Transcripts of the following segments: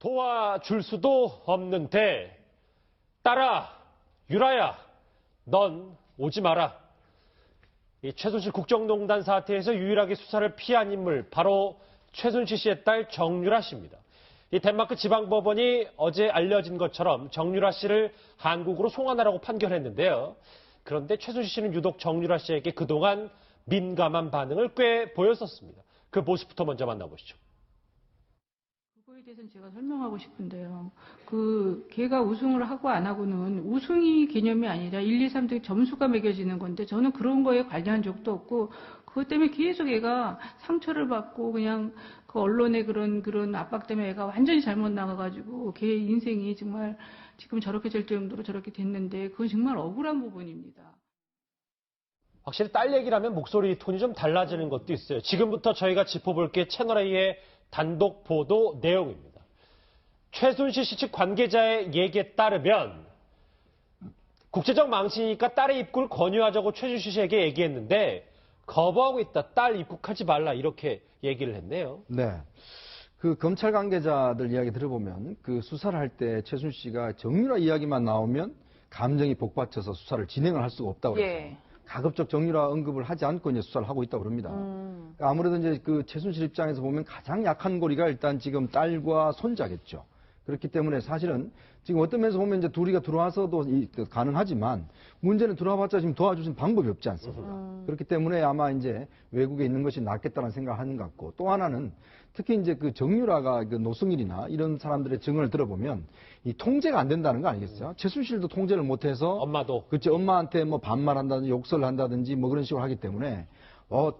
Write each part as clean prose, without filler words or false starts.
도와줄 수도 없는데 딸아, 유라야, 넌 오지 마라. 이 최순실 국정농단 사태에서 유일하게 수사를 피한 인물 바로 최순실 씨의 딸 정유라 씨입니다. 이 덴마크 지방법원이 어제 알려진 것처럼 정유라 씨를 한국으로 송환하라고 판결했는데요. 그런데 최순실 씨는 유독 정유라 씨에게 그동안 민감한 반응을 꽤 보였었습니다. 그 모습부터 먼저 만나보시죠. 그거에 대해서는 제가 설명하고 싶은데요. 걔가 우승을 하고 안 하고는 우승이 개념이 아니라 1, 2, 3 등 점수가 매겨지는 건데 저는 그런 거에 관여한 적도 없고 그것 때문에 계속 애가 상처를 받고 그냥 그 언론의 그런 압박 때문에 애가 완전히 잘못 나가가지고 걔 인생이 정말 지금 저렇게 될 정도로 저렇게 됐는데 그건 정말 억울한 부분입니다. 확실히 딸 얘기라면 목소리 톤이 좀 달라지는 것도 있어요. 지금부터 저희가 짚어볼 게 채널A의 단독 보도 내용입니다. 최순실 씨 측 관계자의 얘기에 따르면 국제적 망신이니까 딸의 입국을 권유하자고 최순실 씨에게 얘기했는데 거부하고 있다. 딸 입국하지 말라 이렇게 얘기를 했네요. 네. 그 검찰 관계자들 이야기 들어보면 그 수사를 할 때 최순실 씨가 정유라 이야기만 나오면 감정이 복받쳐서 수사를 진행을 할 수가 없다고 그래서 가급적 정유라 언급을 하지 않고 이제 수사를 하고 있다고 그럽니다. 아무래도 이제 그 최순실 입장에서 보면 가장 약한 고리가 일단 지금 딸과 손자겠죠. 그렇기 때문에 사실은 지금 어떤 면에서 보면 이제 둘이가 들어와서도 가능하지만 문제는 들어와봤자 지금 도와주신 방법이 없지 않습니까? 그렇기 때문에 아마 이제 외국에 있는 것이 낫겠다는 생각을 하는 것 같고 또 하나는 특히 이제 그 정유라가 그 노승일이나 이런 사람들의 증언을 들어보면 이 통제가 안 된다는 거 아니겠어요? 최순실도 통제를 못해서 엄마도 그렇죠. 엄마한테 뭐 반말한다든지 욕설을 한다든지 뭐 그런 식으로 하기 때문에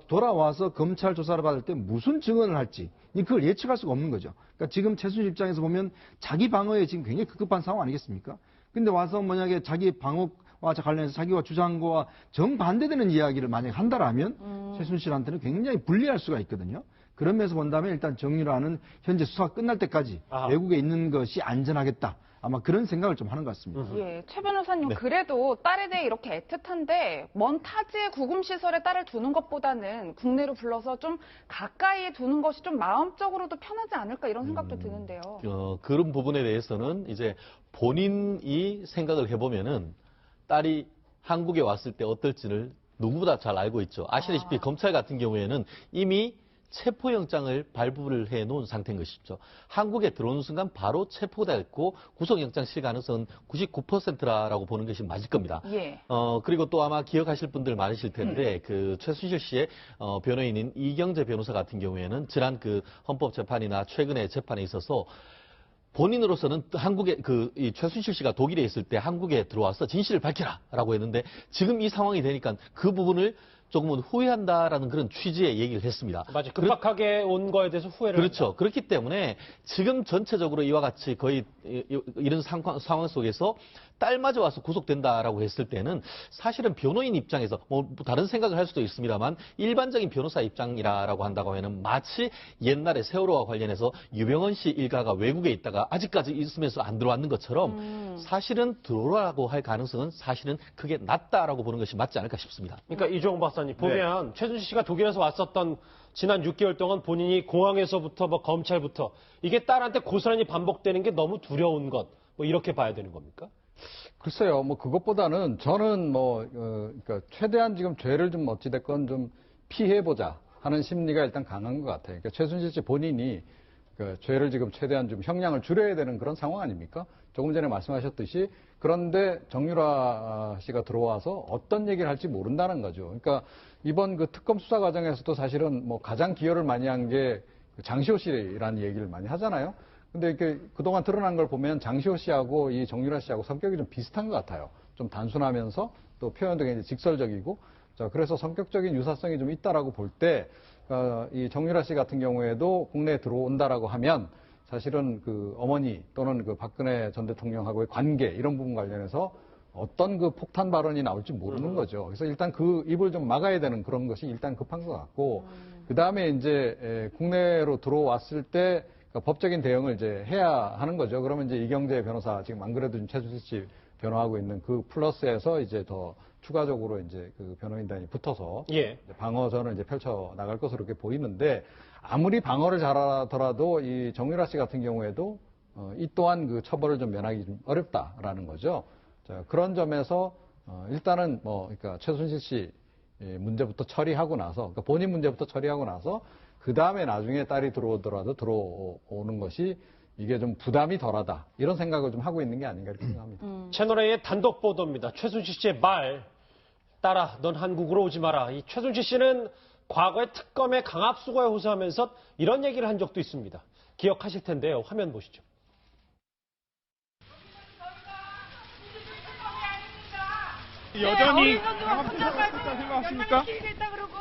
돌아와서 검찰 조사를 받을 때 무슨 증언을 할지 그걸 예측할 수가 없는 거죠. 그러니까 지금 최순실 입장에서 보면 자기 방어에 지금 굉장히 급급한 상황 아니겠습니까? 근데 와서 만약에 자기 방어와 관련해서 자기와 주장과 정반대되는 이야기를 만약에 한다라면 최순실한테는 굉장히 불리할 수가 있거든요. 그런 면에서 본다면 일단 정유라는 현재 수사가 끝날 때까지 외국에 있는 것이 안전하겠다. 아마 그런 생각을 좀 하는 것 같습니다. 예, 최 변호사님, 그래도 딸에 대해 이렇게 애틋한데 먼 타지의 구금시설에 딸을 두는 것보다는 국내로 불러서 좀 가까이에 두는 것이 좀 마음적으로도 편하지 않을까 이런 생각도 드는데요. 그런 부분에 대해서는 이제 본인이 생각을 해보면은 딸이 한국에 왔을 때 어떨지를 누구보다 잘 알고 있죠. 아시다시피 검찰 같은 경우에는 이미 체포영장을 발부를 해놓은 상태인 것이죠. 한국에 들어오는 순간 바로 체포됐고 구속영장 실 가능성은 99%라고 보는 것이 맞을 겁니다. 예. 그리고 또 아마 기억하실 분들 많으실 텐데 그 최순실 씨의 변호인인 이경재 변호사 같은 경우에는 지난 그 헌법재판이나 최근에 재판에 있어서 본인으로서는 한국에 이 최순실 씨가 독일에 있을 때 한국에 들어와서 진실을 밝혀라라고 했는데 지금 이 상황이 되니까 그 부분을 조금은 후회한다라는 그런 취지의 얘기를 했습니다. 맞아요. 급박하게 온 거에 대해서 후회를 그렇죠. 한다. 그렇기 때문에 지금 전체적으로 이와 같이 거의 이런 상황 속에서 딸마저 와서 구속된다라고 했을 때는 사실은 변호인 입장에서 뭐 다른 생각을 할 수도 있습니다만 일반적인 변호사 입장이라고 한다고 하면 마치 옛날에 세월호와 관련해서 유병헌 씨 일가가 외국에 있다가 아직까지 있으면서 안 들어왔는 것처럼 사실은 들어오라고 할 가능성은 사실은 크게 낮다라고 보는 것이 맞지 않을까 싶습니다. 그러니까 이종호 박사님 보면 최순실 씨가 독일에서 왔었던 지난 6개월 동안 본인이 공항에서부터 뭐 검찰부터 이게 딸한테 고스란히 반복되는 게 너무 두려운 것 뭐 이렇게 봐야 되는 겁니까? 글쎄요, 뭐 그것보다는 저는 그러니까 최대한 지금 죄를 좀 어찌됐건 좀 피해보자 하는 심리가 일단 강한 것 같아요. 그러니까 최순실 씨 본인이 그 죄를 지금 최대한 좀 형량을 줄여야 되는 그런 상황 아닙니까? 조금 전에 말씀하셨듯이 그런데 정유라 씨가 들어와서 어떤 얘기를 할지 모른다는 거죠. 그러니까 이번 그 특검 수사 과정에서도 사실은 뭐 가장 기여를 많이 한 게 장시호 씨라는 얘기를 많이 하잖아요. 근데 이렇게 그동안 드러난 걸 보면 장시호 씨하고 이 정유라 씨하고 성격이 좀 비슷한 것 같아요. 좀 단순하면서 또 표현도 굉장히 직설적이고, 자, 그래서 성격적인 유사성이 좀 있다라고 볼 때, 이 정유라 씨 같은 경우에도 국내에 들어온다라고 하면 사실은 그 어머니 또는 그 박근혜 전 대통령하고의 관계 이런 부분 관련해서 어떤 그 폭탄 발언이 나올지 모르는 거죠. 그래서 일단 그 입을 좀 막아야 되는 그런 것이 일단 급한 것 같고, 그 다음에 이제 국내로 들어왔을 때 그러니까 법적인 대응을 이제 해야 하는 거죠. 그러면 이제 이경재 변호사 지금 안 그래도 최순실 씨 변호하고 있는 그 플러스에서 이제 더 추가적으로 이제 그 변호인단이 붙어서 방어전을 이제 펼쳐 나갈 것으로 이렇게 보이는데 아무리 방어를 잘하더라도 이 정유라 씨 같은 경우에도 이 또한 그 처벌을 좀 면하기 좀 어렵다라는 거죠. 자, 그런 점에서 일단은 그러니까 최순실 씨 문제부터 처리하고 나서, 그러니까 본인 문제부터 처리하고 나서 그 다음에 나중에 딸이 들어오더라도 들어오는 것이 이게 좀 부담이 덜하다, 이런 생각을 좀 하고 있는 게 아닌가 이렇게 생각합니다. 채널A의 단독 보도입니다. 최순실 씨의 말, 딸아, 넌 한국으로 오지 마라. 이 최순실 씨는 과거에 특검의 강압수거에 호소하면서 이런 얘기를 한 적도 있습니다. 기억하실 텐데요. 화면 보시죠. 여전히 강압수사가 있었다 생각하십니까? 겠다 그러고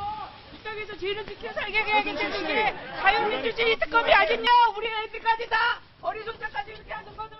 이 땅에서 죄를 지켜 살게 해야겠다는 게 자유민주주의 특검이 아니냐? 우리 애들까지 다 어리숙자까지 이렇게 하는 거는.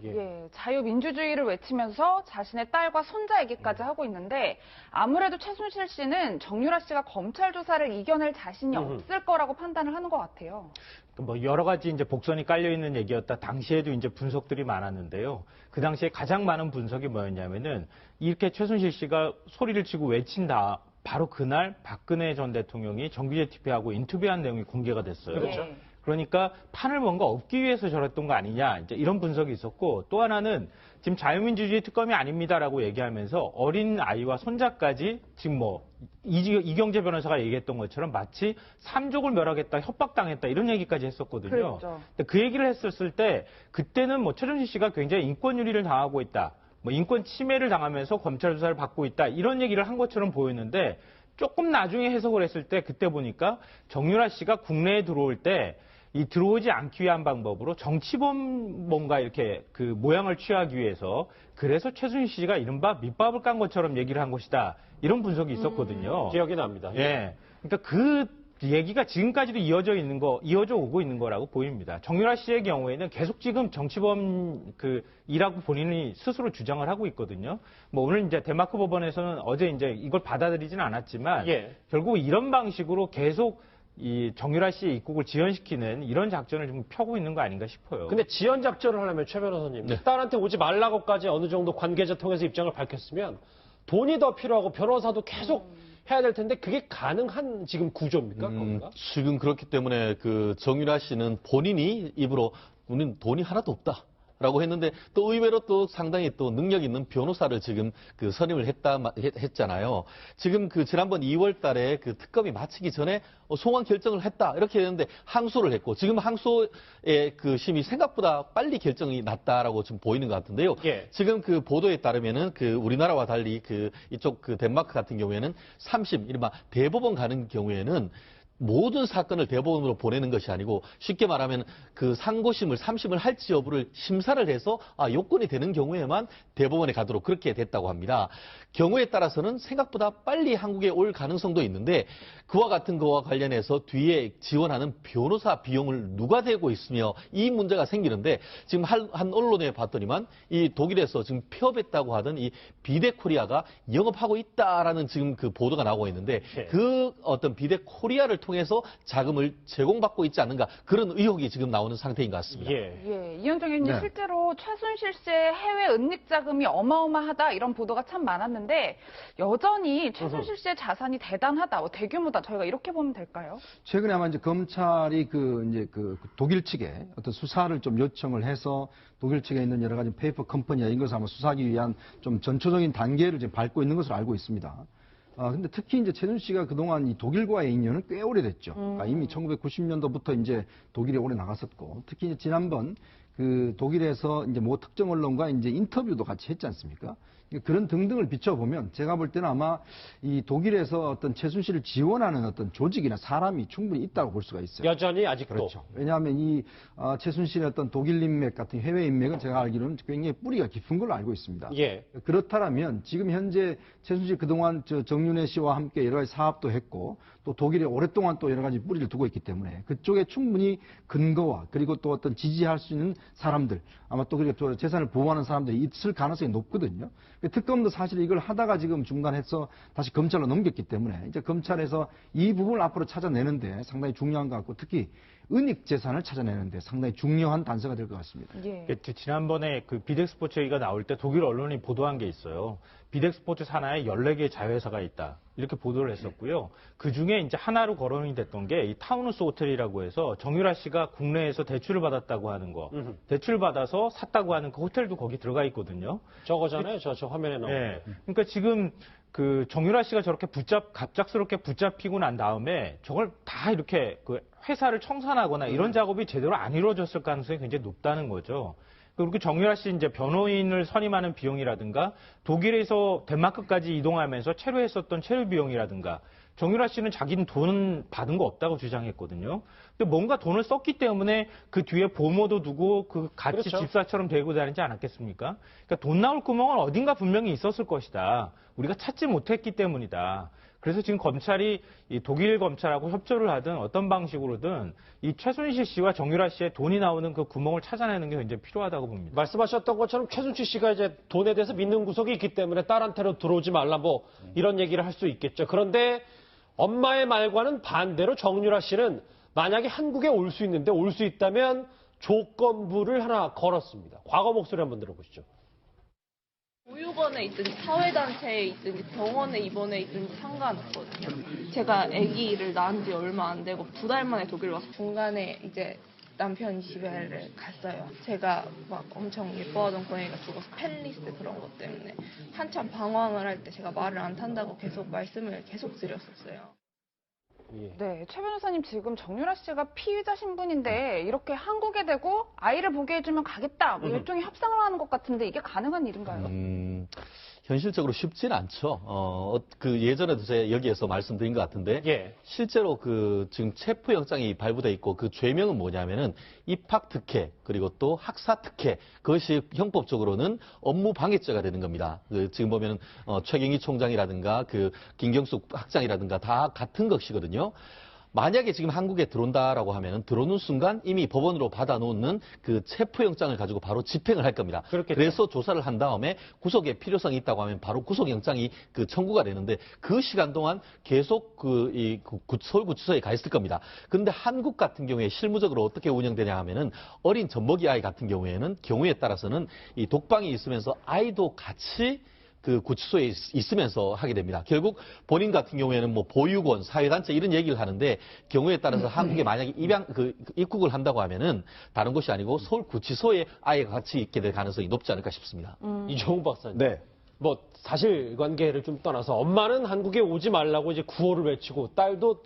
예, 자유민주주의를 외치면서 자신의 딸과 손자 얘기까지 하고 있는데 아무래도 최순실 씨는 정유라 씨가 검찰 조사를 이겨낼 자신이 없을 거라고 판단을 하는 것 같아요. 뭐 여러 가지 이제 복선이 깔려 있는 얘기였다. 당시에도 이제 분석들이 많았는데요. 그 당시에 가장 많은 분석이 뭐였냐면은 이렇게 최순실 씨가 소리를 치고 외친다. 바로 그날 박근혜 전 대통령이 정규제 TV하고 인터뷰한 내용이 공개가 됐어요. 그렇죠. 예. 그러니까 판을 뭔가 엎기 위해서 저랬던 거 아니냐, 이제 이런 분석이 있었고, 또 하나는 지금 자유민주주의 특검이 아닙니다라고 얘기하면서 어린 아이와 손자까지 지금 뭐 이경재 변호사가 얘기했던 것처럼 마치 삼족을 멸하겠다, 협박당했다 이런 얘기까지 했었거든요. 그렇죠. 근데 그 얘기를 했었을 때 그때는 뭐 최순실 씨가 굉장히 인권유리를 당하고 있다, 뭐 인권 침해를 당하면서 검찰 조사를 받고 있다 이런 얘기를 한 것처럼 보였는데, 조금 나중에 해석을 했을 때 그때 보니까 정유라 씨가 국내에 들어올 때 이 들어오지 않기 위한 방법으로 정치범 뭔가 이렇게 그 모양을 취하기 위해서, 그래서 최순실 씨가 이른바 밑밥을 깐 것처럼 얘기를 한 것이다, 이런 분석이 있었거든요. 기억이 납니다. 예. 그러니까 그 얘기가 지금까지도 이어져 오고 있는 거라고 보입니다. 정유라 씨의 경우에는 계속 지금 정치범 이라고 본인이 스스로 주장을 하고 있거든요. 뭐 오늘 이제 덴마크 법원에서는 어제 이제 이걸 받아들이지는 않았지만, 예. 결국 이런 방식으로 계속 이 정유라 씨의 입국을 지연시키는 이런 작전을 좀 펴고 있는 거 아닌가 싶어요. 근데 지연 작전을 하려면 최 변호사님, 딸한테 오지 말라고까지 어느 정도 관계자 통해서 입장을 밝혔으면 돈이 더 필요하고 변호사도 계속 해야 될 텐데 그게 가능한 지금 구조입니까? 그건가? 지금 그렇기 때문에 그 정유라 씨는 본인이 입으로 우리는 돈이 하나도 없다 라고 했는데, 또 의외로 또 상당히 또 능력 있는 변호사를 지금 그 선임을 했잖아요. 지금 그 지난번 2월 달에 그 특검이 마치기 전에 송환 결정을 했다 이렇게 했는데 항소를 했고, 지금 항소의 그 심이 생각보다 빨리 결정이 났다라고 지금 보이는 것 같은데요. 예. 지금 그 보도에 따르면은 그 우리나라와 달리 그 이쪽 그 덴마크 같은 경우에는 3심, 이른바 대법원 가는 경우에는 모든 사건을 대법원으로 보내는 것이 아니고, 쉽게 말하면 그 상고심을 3심을 할지 여부를 심사를 해서 요건이 되는 경우에만 대법원에 가도록 그렇게 됐다고 합니다. 경우에 따라서는 생각보다 빨리 한국에 올 가능성도 있는데, 그와 같은 거와 관련해서 뒤에 지원하는 변호사 비용을 누가 대고 있으며 이 문제가 생기는데, 지금 한 언론에 봤더니만 이 독일에서 지금 폐업했다고 하던 이 비데코리아가 영업하고 있다라는 지금 그 보도가 나오고 있는데, 그 어떤 비데코리아를 통해서 자금을 제공받고 있지 않는가, 그런 의혹이 지금 나오는 상태인 것 같습니다. 예, 이현정 의원님, 네. 실제로 최순실 씨의 해외 은닉 자금이 어마어마하다 이런 보도가 참 많았는데 여전히 최순실 씨의 자산이 대단하다, 대규모다, 저희가 이렇게 보면 될까요? 최근에 아마 이제 검찰이 그 독일 측에 어떤 수사를 좀 요청을 해서 독일 측에 있는 여러 가지 페이퍼 컴퍼니나 이런 것을 아마 수사하기 위한 좀 전초적인 단계를 지금 밟고 있는 것으로 알고 있습니다. 근데 특히 이제 최순실 씨가 그동안 이 독일과의 인연은 꽤 오래됐죠. 그러니까 이미 1990년도부터 이제 독일에 오래 나갔었고, 특히 이제 지난번 그 독일에서 이제 뭐 특정 언론과 이제 인터뷰도 같이 했지 않습니까? 그런 등등을 비춰보면 제가 볼 때는 아마 이 독일에서 어떤 최순실을 지원하는 어떤 조직이나 사람이 충분히 있다고 볼 수가 있어요. 여전히 아직도. 그렇죠. 왜냐하면 이 최순실의 어떤 독일 인맥 같은 해외 인맥은 제가 알기로는 굉장히 뿌리가 깊은 걸로 알고 있습니다. 예. 그렇다면 지금 현재 최순실 그동안 정윤회 씨와 함께 여러 가지 사업도 했고, 또 독일에 오랫동안 또 여러 가지 뿌리를 두고 있기 때문에 그쪽에 충분히 근거와 그리고 또 어떤 지지할 수 있는 사람들, 아마 또 그리고 또 재산을 보호하는 사람들이 있을 가능성이 높거든요. 특검도 사실 이걸 하다가 지금 중단해서 다시 검찰로 넘겼기 때문에 이제 검찰에서 이 부분을 앞으로 찾아내는데 상당히 중요한 것 같고, 특히 은닉 재산을 찾아내는데 상당히 중요한 단서가 될 것 같습니다. 예. 지난번에 그 비덱스포츠 얘기가 나올 때 독일 언론이 보도한 게 있어요. 비덱스포츠 산하에 14개의 자회사가 있다. 이렇게 보도를 했었고요. 그 중에 이제 하나로 거론이 됐던 게 이 타운우스 호텔이라고 해서 정유라 씨가 국내에서 대출을 받았다고 하는 거. 대출 받아서 샀다고 하는 그 호텔도 거기 들어가 있거든요. 저거잖아요. 저 화면에 나오는. 네. 그러니까 지금 그 정유라 씨가 저렇게 갑작스럽게 붙잡히고 난 다음에 저걸 다 이렇게 그 회사를 청산하거나 이런 작업이 제대로 안 이루어졌을 가능성이 굉장히 높다는 거죠. 그리고 정유라 씨 이제 변호인을 선임하는 비용이라든가 독일에서 덴마크까지 이동하면서 체류했었던 체류 비용이라든가 정유라 씨는 자기는 돈 받은 거 없다고 주장했거든요. 근데 뭔가 돈을 썼기 때문에 그 뒤에 보모도 두고 그 같이 그렇죠. 집사처럼 데리고 다니지 않았겠습니까? 그러니까 돈 나올 구멍은 어딘가 분명히 있었을 것이다. 우리가 찾지 못했기 때문이다. 그래서 지금 검찰이 이 독일 검찰하고 협조를 하든 어떤 방식으로든 이 최순실 씨와 정유라 씨의 돈이 나오는 그 구멍을 찾아내는 게 굉장히 필요하다고 봅니다. 말씀하셨던 것처럼 최순실 씨가 이제 돈에 대해서 믿는 구석이 있기 때문에 딸한테로 들어오지 말라 뭐 이런 얘기를 할 수 있겠죠. 그런데 엄마의 말과는 반대로 정유라 씨는 만약에 한국에 올 수 있는데 올 수 있다면 조건부를 하나 걸었습니다. 과거 목소리 한번 들어보시죠. 보육원에 있든지 사회단체에 있든지 병원에 입원해 있든지 상관없거든요. 제가 아기를 낳은 지 얼마 안 되고 2달 만에 독일 와서 중간에 이제 남편 집에 갔어요. 제가 막 엄청 예뻐하던 고양이가 죽어서 팬리스트 그런 것 때문에 한참 방황을 할 때 제가 말을 안 탄다고 계속 말씀을 계속 드렸었어요. 네, 최 변호사님 지금 정유라 씨가 피의자 신분인데 이렇게 한국에 대고 아이를 보게 해주면 가겠다. 뭐 일종의 협상을 하는 것 같은데 이게 가능한 일인가요? 현실적으로 쉽지는 않죠. 그 예전에도 제가 여기에서 말씀드린 것 같은데 예. 실제로 그 지금 체포영장이 발부돼 있고 그 죄명은 뭐냐면은 입학특혜 그리고 또 학사특혜 그것이 형법적으로는 업무방해죄가 되는 겁니다. 그 지금 보면은 최경희 총장이라든가 그 김경숙 학장이라든가 다 같은 것이거든요. 만약에 지금 한국에 들어온다라고 하면은 들어오는 순간 이미 법원으로 받아놓는 그 체포영장을 가지고 바로 집행을 할 겁니다. 그렇겠죠. 그래서 조사를 한 다음에 구속의 필요성이 있다고 하면 바로 구속영장이 그 청구가 되는데 그 시간 동안 계속 서울구치소에 가 있을 겁니다. 그런데 한국 같은 경우에 실무적으로 어떻게 운영되냐 하면은 어린 젖먹이 아이 같은 경우에 따라서는 이 독방이 있으면서 아이도 같이 그 구치소에 있으면서 하게 됩니다. 결국 본인 같은 경우에는 뭐 보육원, 사회단체 이런 얘기를 하는데 경우에 따라서 한국에 만약에 입국을 한다고 하면은 다른 곳이 아니고 서울 구치소에 아이가 같이 있게 될 가능성이 높지 않을까 싶습니다. 이종우 박사님. 네. 뭐 사실관계를 좀 떠나서 엄마는 한국에 오지 말라고 이제 구호를 외치고 딸도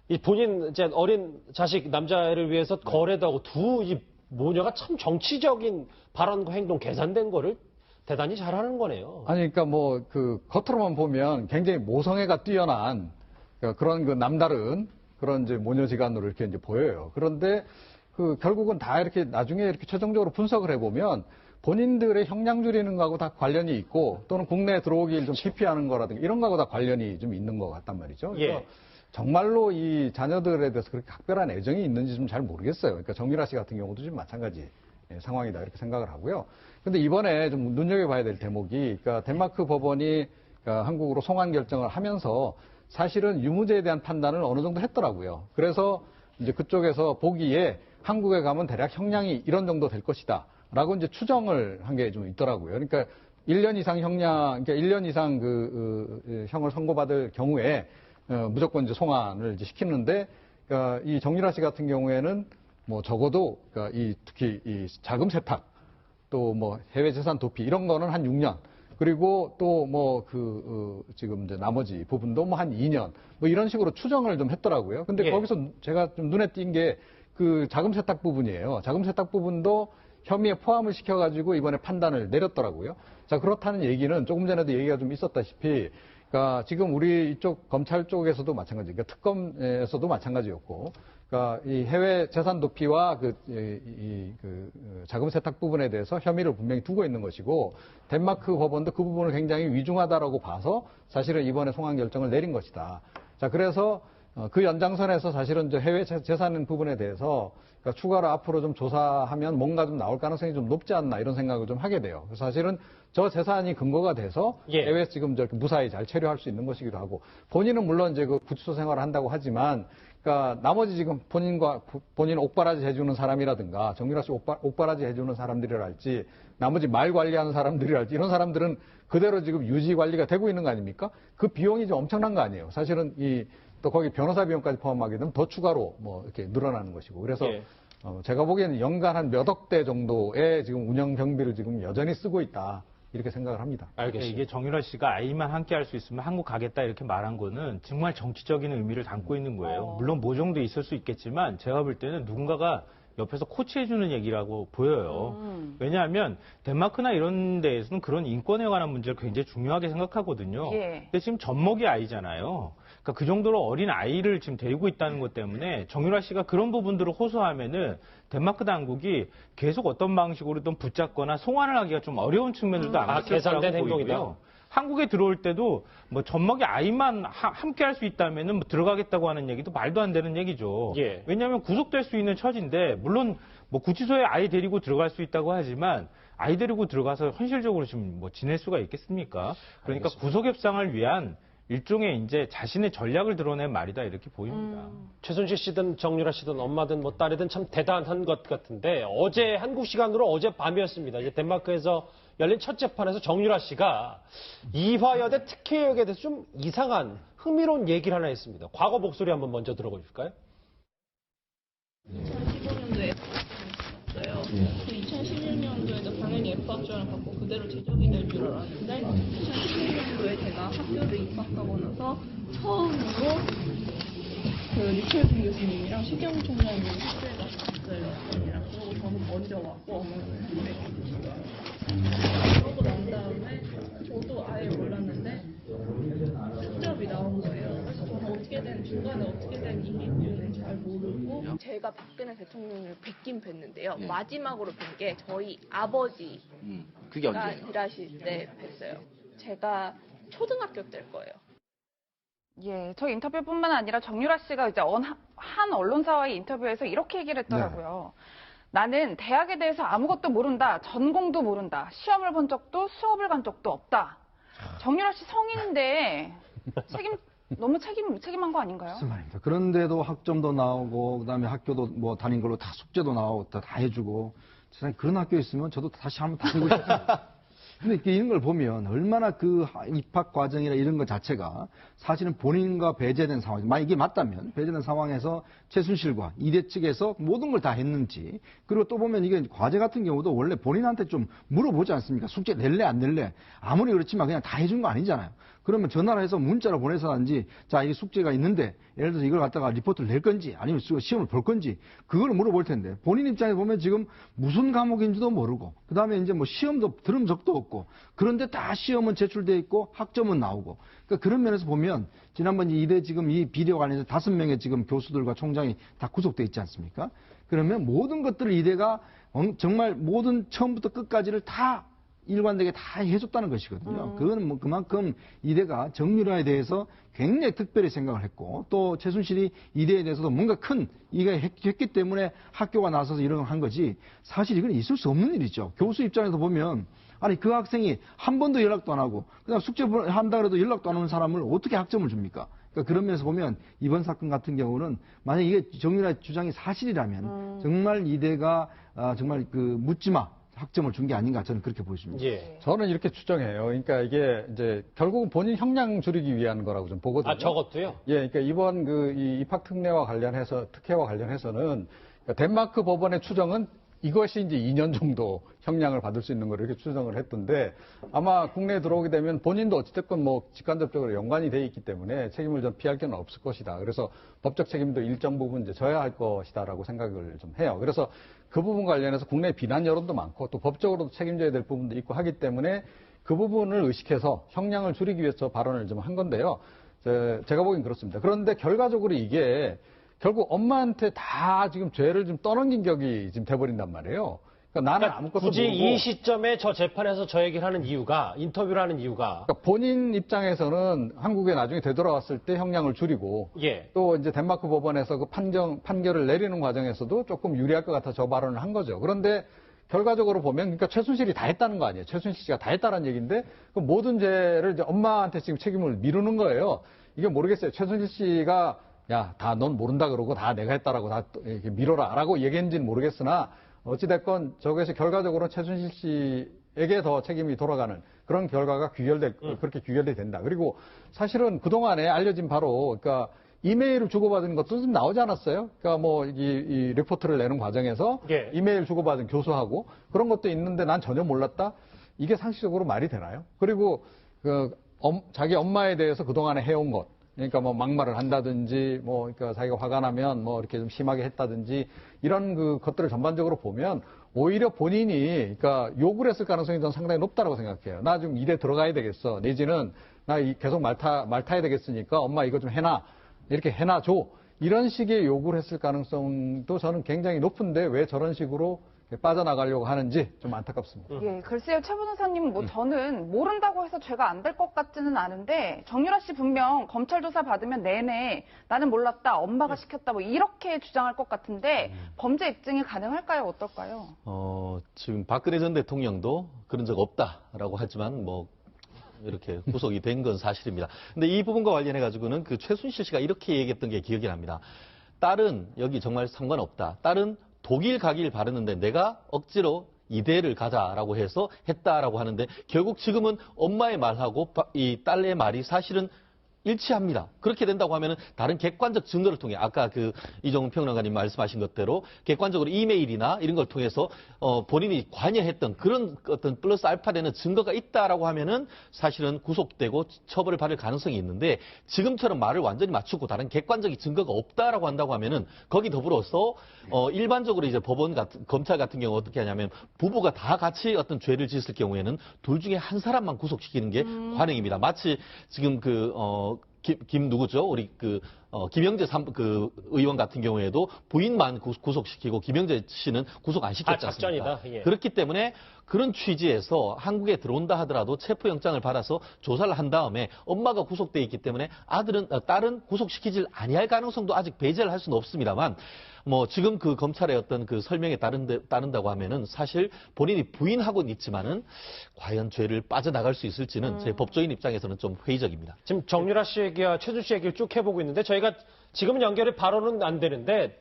이 본인 이제 어린 자식 남자애를 위해서 거래도 하고 두 이 모녀가 참 정치적인 발언과 행동 계산된 거를 대단히 잘하는 거네요. 아니, 그러니까 뭐, 겉으로만 보면 굉장히 모성애가 뛰어난 그런 그 남다른 그런 이제 모녀지간으로 이렇게 이제 보여요. 그런데 결국은 다 이렇게 나중에 이렇게 최종적으로 분석을 해보면 본인들의 형량 줄이는 거하고 다 관련이 있고 또는 국내에 들어오길 좀 기피하는 거라든가 이런 거하고 다 관련이 좀 있는 것 같단 말이죠. 그래서 예. 정말로 이 자녀들에 대해서 그렇게 각별한 애정이 있는지 좀 잘 모르겠어요. 그러니까 정유라 씨 같은 경우도 좀 마찬가지 상황이다 이렇게 생각을 하고요. 근데 이번에 좀 눈여겨봐야 될 대목이, 그러니까 덴마크 법원이 한국으로 송환 결정을 하면서 사실은 유무죄에 대한 판단을 어느 정도 했더라고요. 그래서 이제 그쪽에서 보기에 한국에 가면 대략 형량이 이런 정도 될 것이다. 라고 이제 추정을 한 게 좀 있더라고요. 그러니까 1년 이상 그러니까 1년 이상 형을 선고받을 경우에 무조건 이제 송환을 이제 시키는데, 그러니까 이 정유라 씨 같은 경우에는 뭐 적어도 그러니까 특히 이 자금 세탁 또 뭐 해외 재산 도피 이런 거는 한 6년 그리고 또 뭐 지금 이제 나머지 부분도 뭐 한 2년 뭐 이런 식으로 추정을 좀 했더라고요. 근데 예. 거기서 제가 좀 눈에 띈 게 그 자금 세탁 부분이에요. 자금 세탁 부분도 혐의에 포함을 시켜가지고 이번에 판단을 내렸더라고요. 자, 그렇다는 얘기는 조금 전에도 얘기가 좀 있었다시피, 그러니까 지금 우리 이쪽 검찰 쪽에서도 마찬가지, 그러니까 특검에서도 마찬가지였고, 그러니까 이 해외 재산 도피와 자금 세탁 부분에 대해서 혐의를 분명히 두고 있는 것이고, 덴마크 법원도 그 부분을 굉장히 위중하다라고 봐서 사실은 이번에 송환 결정을 내린 것이다. 자, 그래서 그 연장선에서 사실은 이제 해외 재산 부분에 대해서 그러니까 추가로 앞으로 좀 조사하면 뭔가 좀 나올 가능성이 좀 높지 않나 이런 생각을 좀 하게 돼요. 그래서 사실은 저 재산이 근거가 돼서 예. 해외 지금 저렇게 무사히 잘 체류할 수 있는 것이기도 하고 본인은 물론 이제 그 구치소 생활을 한다고 하지만 그러니까 나머지 지금 본인 옥바라지 해주는 사람이라든가 정유라 씨 옥바라지 해주는 사람들이랄지 나머지 말 관리하는 사람들이랄지 이런 사람들은 그대로 지금 유지 관리가 되고 있는 거 아닙니까? 그 비용이 좀 엄청난 거 아니에요. 사실은 또 거기 변호사 비용까지 포함하게 되면 더 추가로 뭐 이렇게 늘어나는 것이고. 그래서 예. 제가 보기에는 연간 한 몇 억대 정도의 지금 운영 경비를 지금 여전히 쓰고 있다. 이렇게 생각을 합니다. 알겠습니다. 이게 정유라 씨가 아이만 함께 할 수 있으면 한국 가겠다 이렇게 말한 거는 정말 정치적인 의미를 담고 있는 거예요. 물론 모종도 있을 수 있겠지만 제가 볼 때는 누군가가 옆에서 코치해주는 얘기라고 보여요. 왜냐하면 덴마크나 이런 데에서는 그런 인권에 관한 문제를 굉장히 중요하게 생각하거든요. 예. 근데 지금 젖먹이 아이잖아요. 그러니까 그 정도로 어린 아이를 지금 데리고 있다는 것 때문에 정유라 씨가 그런 부분들을 호소하면은 덴마크 당국이 계속 어떤 방식으로든 붙잡거나 송환을 하기가 좀 어려운 측면들도 아마 있을 계산된 거라고 행동이다. 보이고요. 한국에 들어올 때도 뭐 젖먹이 아이만 함께 할 수 있다면은 뭐 들어가겠다고 하는 얘기도 말도 안 되는 얘기죠. 예. 왜냐하면 구속될 수 있는 처지인데 물론 뭐 구치소에 아이 데리고 들어갈 수 있다고 하지만 아이 데리고 들어가서 현실적으로 지금 뭐 지낼 수가 있겠습니까? 그러니까 구속 협상을 위한 일종의 이제 자신의 전략을 드러낸 말이다 이렇게 보입니다. 최순실 씨든 정유라 씨든 엄마든 뭐 딸이든 참 대단한 것 같은데 어제 한국 시간으로 어제 밤이었습니다. 이제 덴마크에서 열린 첫 재판에서 정유라 씨가 이화여대 특혜역에 대해서 좀 이상한 흥미로운 얘기를 하나 했습니다. 과거 목소리 한번 먼저 들어볼까요? 2015년도에 있어요. 2016년도에도 당연히 F학점을 받고 그대로 제적이 될 줄 알았는데 2016년도에 제가 학교를 입학하고 나서 처음으로 그 리철준 교수님이랑 시경 총장님 학교에 갔어요. 언니랑. 그러고 저는 먼저 왔고 어머니는 후에 계시고요. 그러고 난 다음에 저도 아예 몰랐는데 숙접이 나온 거예요. 그래서 저는 중간에 어떻게 된 일인지는 잘 모르고 제가 박근혜 대통령을 뵙긴 뵀는데요. 마지막으로 뵌 게 저희 아버지가 그게 언제예요? 일하실 때 뵀어요. 제가 초등학교 때일 거예요. 예, 저 인터뷰뿐만 아니라 정유라 씨가 이제 한 언론사와의 인터뷰에서 이렇게 얘기를 했더라고요. 나는 대학에 대해서 아무것도 모른다. 전공도 모른다. 시험을 본 적도 수업을 간 적도 없다. 정유라 씨 성인인데 너무 책임한 거 아닌가요? 무슨 말입니다. 그런데도 학점도 나오고 그다음에 학교도 뭐 다닌 걸로 다 숙제도 나오고 다 해주고 세상에 그런 학교에 있으면 저도 다시 한번 다니고 싶어요. 근데 이런 걸 보면 얼마나 그 입학 과정이나 이런 것 자체가 사실은 본인과 배제된 상황, 만약 이게 맞다면 배제된 상황에서 최순실과 이대 측에서 모든 걸 다 했는지, 그리고 또 보면 이게 과제 같은 경우도 원래 본인한테 좀 물어보지 않습니까? 숙제 낼래 안 낼래? 아무리 그렇지만 그냥 다 해준 거 아니잖아요. 그러면 전화를 해서 문자로 보내서든지 자, 이게 숙제가 있는데 예를 들어서 이걸 갖다가 리포트를 낼 건지 아니면 시험을 볼 건지 그걸 물어볼 텐데 본인 입장에서 보면 지금 무슨 과목인지도 모르고 그다음에 이제 뭐 시험도 들은 적도 없고 그런데 다 시험은 제출돼 있고 학점은 나오고 그러니까 그런 면에서 보면 지난번 이대 지금 이 비리와 관련해서 5명의 지금 교수들과 총장이 다 구속돼 있지 않습니까? 그러면 모든 것들을 이대가 정말 모든 처음부터 끝까지를 다 일관되게 다 해줬다는 것이거든요. 그거는 뭐 그만큼 이대가 정유라에 대해서 굉장히 특별히 생각을 했고 또 최순실이 이대에 대해서도 뭔가 큰 이가 했기 때문에 학교가 나서서 이런 걸 한 거지 사실 이건 있을 수 없는 일이죠. 교수 입장에서 보면 아니 그 학생이 한 번도 연락도 안 하고 그다음 숙제 한다 그래도 연락도 안 오는 사람을 어떻게 학점을 줍니까? 그러니까 그런 면에서 보면 이번 사건 같은 경우는 만약 이게 정유라의 주장이 사실이라면 정말 이대가 정말 그 묻지마 학점을 준 게 아닌가 저는 그렇게 보여집니다. 예. 저는 이렇게 추정해요. 그러니까 이게 이제 결국은 본인 형량 줄이기 위한 거라고 좀 보거든요. 아, 저것도요? 예, 그러니까 이번 이 입학 특례와 관련해서는 그러니까 덴마크 법원의 추정은 이것이 이제 2년 정도 형량을 받을 수 있는 걸 이렇게 추정을 했던데 아마 국내에 들어오게 되면 본인도 어찌됐건 뭐 직간접적으로 연관이 돼 있기 때문에 책임을 좀 피할 게 없을 것이다. 그래서 법적 책임도 일정 부분 이제 져야 할 것이다라고 생각을 좀 해요. 그래서 그 부분 관련해서 국내 비난 여론도 많고 또 법적으로도 책임져야 될 부분도 있고 하기 때문에 그 부분을 의식해서 형량을 줄이기 위해서 발언을 좀 한 건데요. 제가 보기엔 그렇습니다. 그런데 결과적으로 이게 결국 엄마한테 다 지금 죄를 좀 떠넘긴 격이 지금 돼버린단 말이에요. 그러니까 나는 아무것도 굳이 모르고 이 시점에 저 재판에서 저 얘기를 하는 이유가 인터뷰를 하는 이유가 그러니까 본인 입장에서는 한국에 나중에 되돌아왔을 때 형량을 줄이고 예. 또 이제 덴마크 법원에서 그 판결을 내리는 과정에서도 조금 유리할 것 같아 저 발언을 한 거죠. 그런데 결과적으로 보면 그러니까 최순실이 다 했다는 거 아니에요. 최순실 씨가 다 했다는 얘기인데 그 모든 죄를 이제 엄마한테 지금 책임을 미루는 거예요. 이게 모르겠어요. 최순실 씨가 야, 다 넌 모른다 그러고 다 내가 했다라고 다 이렇게 밀어라라고 얘기했는지는 모르겠으나 어찌됐건 저것이 결과적으로 최순실 씨에게 더 책임이 돌아가는 그런 결과가 그렇게 규결이 된다. 그리고 사실은 그동안에 알려진 바로, 그러니까 이메일을 주고받은 것도 좀 나오지 않았어요? 그러니까 뭐, 이 리포트를 내는 과정에서 예. 이메일 주고받은 교수하고 그런 것도 있는데 난 전혀 몰랐다? 이게 상식적으로 말이 되나요? 그리고 자기 엄마에 대해서 그동안에 해온 것. 그러니까 뭐 막말을 한다든지 뭐 그러니까 자기가 화가 나면 뭐 이렇게 좀 심하게 했다든지 이런 그 것들을 전반적으로 보면 오히려 본인이 그러니까 욕을 했을 가능성이 저는 상당히 높다고 생각해요. 나 좀 일에 들어가야 되겠어. 내지는 나 계속 말 타야 되겠으니까 엄마 이거 좀 해놔. 이렇게 해놔줘. 이런 식의 요구를 했을 가능성도 저는 굉장히 높은데 왜 저런 식으로 빠져나가려고 하는지 좀 안타깝습니다. 예, 글쎄요, 최 변호사님, 뭐 저는 모른다고 해서 죄가 안 될 것 같지는 않은데 정유라 씨 분명 검찰 조사 받으면 내내 나는 몰랐다, 엄마가 시켰다, 뭐 이렇게 주장할 것 같은데 범죄 입증이 가능할까요, 어떨까요? 지금 박근혜 전 대통령도 그런 적 없다라고 하지만 뭐 이렇게 구속이 된 건 사실입니다. 근데 이 부분과 관련해 가지고는 그 최순실 씨가 이렇게 얘기했던 게 기억이 납니다. 딸은 여기 정말 상관없다. 딸은 독일 가길 바랐는데 내가 억지로 이대를 가자라고 해서 했다라고 하는데 결국 지금은 엄마의 말하고 이 딸의 말이 사실은 일치합니다. 그렇게 된다고 하면은 다른 객관적 증거를 통해 아까 그 이종훈 평론가님 말씀하신 것대로 객관적으로 이메일이나 이런 걸 통해서 본인이 관여했던 그런 어떤 플러스 알파 되는 증거가 있다라고 하면은 사실은 구속되고 처벌을 받을 가능성이 있는데 지금처럼 말을 완전히 맞추고 다른 객관적인 증거가 없다라고 한다고 하면은 거기 더불어서 일반적으로 이제 검찰 같은 경우 어떻게 하냐면 부부가 다 같이 어떤 죄를 지었을 경우에는 둘 중에 한 사람만 구속시키는 게 관행입니다. 마치 지금 김 누구죠? 우리 김영재 의원 같은 경우에도 부인만 구속시키고 김영재 씨는 구속 안 시켰지 않습니까? 작전이다. 예. 그렇기 때문에 그런 취지에서 한국에 들어온다 하더라도 체포영장을 받아서 조사를 한 다음에 엄마가 구속돼 있기 때문에 딸은 구속시키질 아니할 가능성도 아직 배제를 할 수는 없습니다만 뭐 지금 그 검찰의 어떤 그 설명에 따른다고 하면은 사실 본인이 부인하고는 있지만은 과연 죄를 빠져나갈 수 있을지는 제 법조인 입장에서는 좀 회의적입니다. 지금 정유라 씨 얘기와 최순실 씨 얘기를 쭉 해보고 있는데 저희가 지금은 연결이 바로는 안 되는데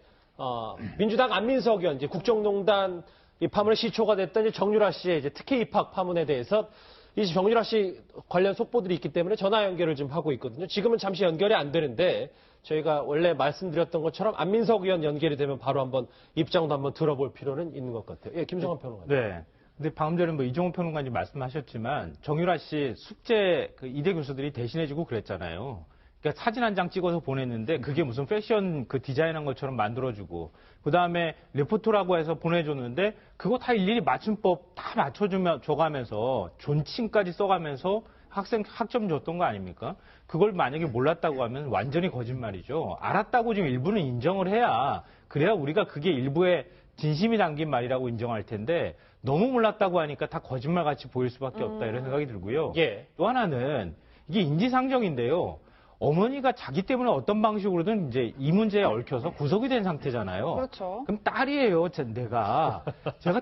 민주당 안민석 의원 이제 국정농단 이 파문의 시초가 됐던 이제 정유라 씨의 이제 특혜 입학 파문에 대해서 이 정유라 씨 관련 속보들이 있기 때문에 전화 연결을 좀 하고 있거든요. 지금은 잠시 연결이 안 되는데 저희가 원래 말씀드렸던 것처럼 안민석 의원 연결이 되면 바로 한번 입장도 한번 들어볼 필요는 있는 것 같아요. 예, 김성환 평론가님. 네. 근데 방금 전에 뭐 이종훈 평론가님 말씀하셨지만 정유라 씨 숙제 그 이대 교수들이 대신해주고 그랬잖아요. 그러니까 사진 한 장 찍어서 보냈는데 그게 무슨 패션 그 디자인한 것처럼 만들어주고 그 다음에 리포터라고 해서 보내줬는데 그거 다 일일이 맞춤법 다 줘가면서 존칭까지 써가면서 학점 줬던 거 아닙니까? 그걸 만약에 몰랐다고 하면 완전히 거짓말이죠. 알았다고 지금 일부는 인정을 해야 그래야 우리가 그게 일부의 진심이 담긴 말이라고 인정할 텐데 너무 몰랐다고 하니까 다 거짓말같이 보일 수밖에 없다 이런 생각이 들고요. 예. 또 하나는 이게 인지상정인데요. 어머니가 자기 때문에 어떤 방식으로든 이제 이 문제에 얽혀서 구속이 된 상태잖아요. 그렇죠. 그럼 딸이에요, 제가